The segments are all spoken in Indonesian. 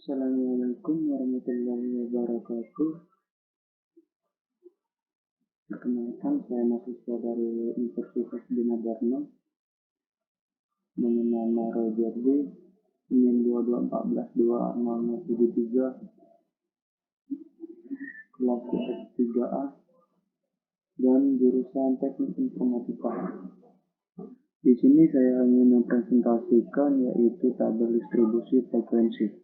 Assalamualaikum warahmatullahi wabarakatuh. Perkenalkan, saya mahasiswa dari Universitas Bina Dharma dengan nama Roger D. NIM 22142073, kelas S3A dan jurusan Teknik Informatika. Di sini saya ingin mempresentasikan yaitu tabel distribusi frekuensi.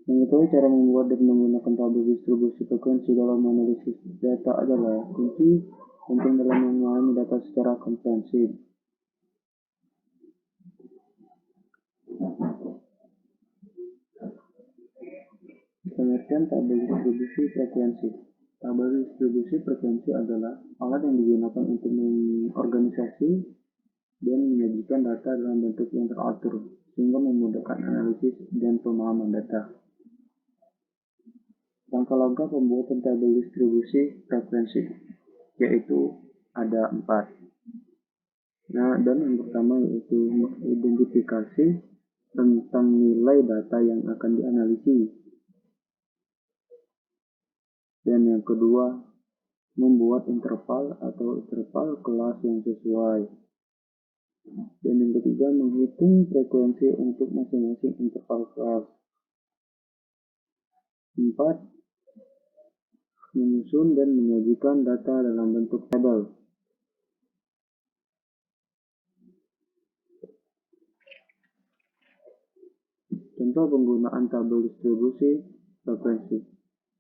Mengetahui cara membuat dan menggunakan tabel distribusi frekuensi dalam analisis data adalah kunci penting dalam memahami data secara komprehensif. Pengertian tabel distribusi frekuensi. Tabel distribusi frekuensi adalah alat yang digunakan untuk mengorganisasi dan menyajikan data dalam bentuk yang teratur, sehingga memudahkan analisis dan pemahaman data. Langkah-langkah pembuatan tabel distribusi frekuensi, yaitu ada 4. Dan yang pertama yaitu mengidentifikasi tentang nilai data yang akan dianalisis. Dan yang kedua, membuat interval atau interval kelas yang sesuai. Dan yang ketiga, menghitung frekuensi untuk masing-masing interval kelas. 4. Menyusun dan menyajikan data dalam bentuk tabel. Contoh penggunaan tabel distribusi frekuensi.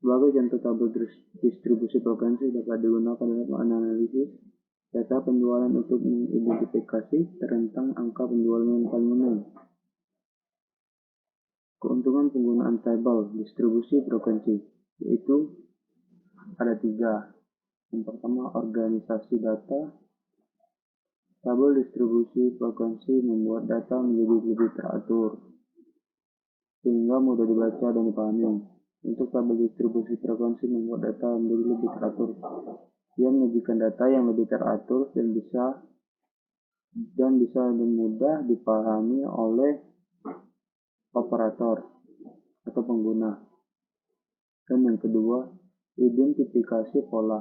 Sebagai contoh, tabel distribusi frekuensi dapat digunakan dalam analisis data penjualan untuk mengidentifikasi rentang angka penjualan yang paling umum. Keuntungan penggunaan tabel distribusi frekuensi yaitu ada 3. Yang pertama, organisasi data. Tabel distribusi frekuensi membuat data menjadi lebih teratur, sehingga mudah dibaca dan dipahami. Untuk tabel distribusi frekuensi membuat data menjadi lebih teratur. Ia menyajikan data yang lebih teratur dan bisa mudah dipahami oleh operator atau pengguna. Dan yang kedua, identifikasi pola.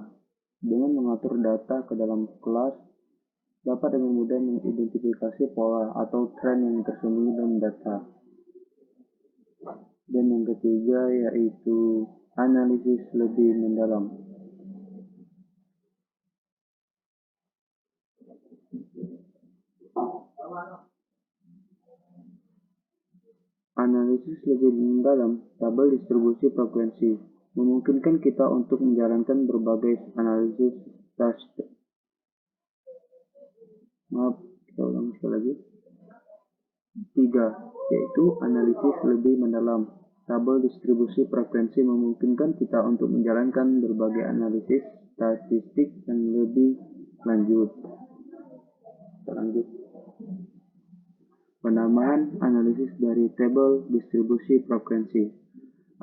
Dengan mengatur data ke dalam kelas, dapat dengan mudah mengidentifikasi pola atau tren yang tersembunyi dalam data. Dan yang ketiga yaitu analisis lebih mendalam. Analisis lebih mendalam tabel distribusi frekuensi memungkinkan kita untuk menjalankan berbagai analisis Kita ulang sekali lagi. 3. Yaitu analisis lebih mendalam. Tabel distribusi frekuensi memungkinkan kita untuk menjalankan berbagai analisis statistik yang lebih lanjut. Penamaan analisis dari tabel distribusi frekuensi.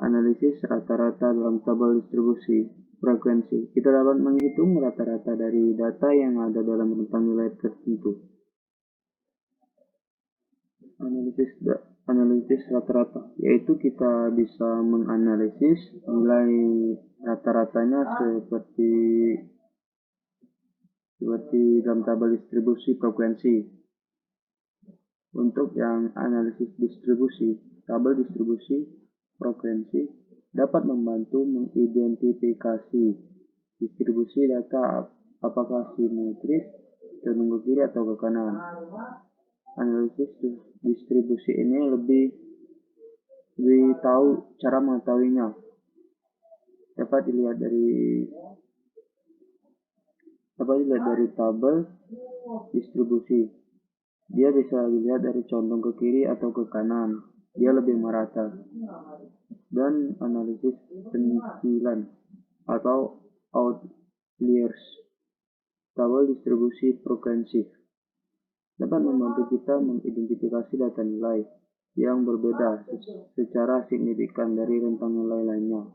Analisis rata-rata dalam tabel distribusi frekuensi. Kita dapat menghitung rata-rata dari data yang ada dalam rentang nilai tertentu. Analisis rata-rata, yaitu kita bisa menganalisis nilai rata-ratanya seperti dalam tabel distribusi frekuensi. Untuk yang analisis distribusi, tabel distribusi frekuensi dapat membantu mengidentifikasi distribusi data apakah simetris, cenderung ke kiri atau ke kanan. Analisis distribusi ini lebih tahu cara mengetahuinya. Dapat dilihat dari tabel distribusi. Dia bisa dilihat dari condong ke kiri atau ke kanan. Dia lebih merata. Dan analisis penyicilan atau outliers. Tabel distribusi frekuensi dapat membantu kita mengidentifikasi data nilai yang berbeda secara signifikan dari rentang nilai lainnya.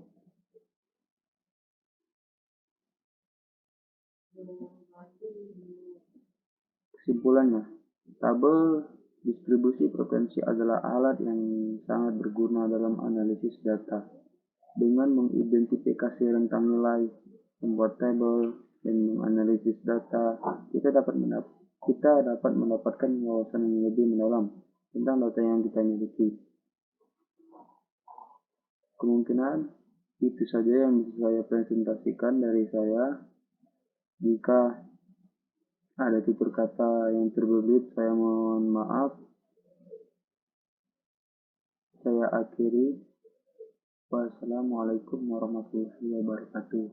Kesimpulannya, tabel Distribusi frekuensi adalah alat yang sangat berguna dalam analisis data. Dengan mengidentifikasi rentang nilai, membuat tabel, dan menganalisis data, kita dapat mendapatkan wawasan yang lebih mendalam tentang data yang kita miliki. Kemungkinan itu saja yang bisa saya presentasikan dari saya. Jika ada tutur kata yang terbelit, saya mohon maaf. Saya akhiri. Wassalamualaikum warahmatullahi wabarakatuh.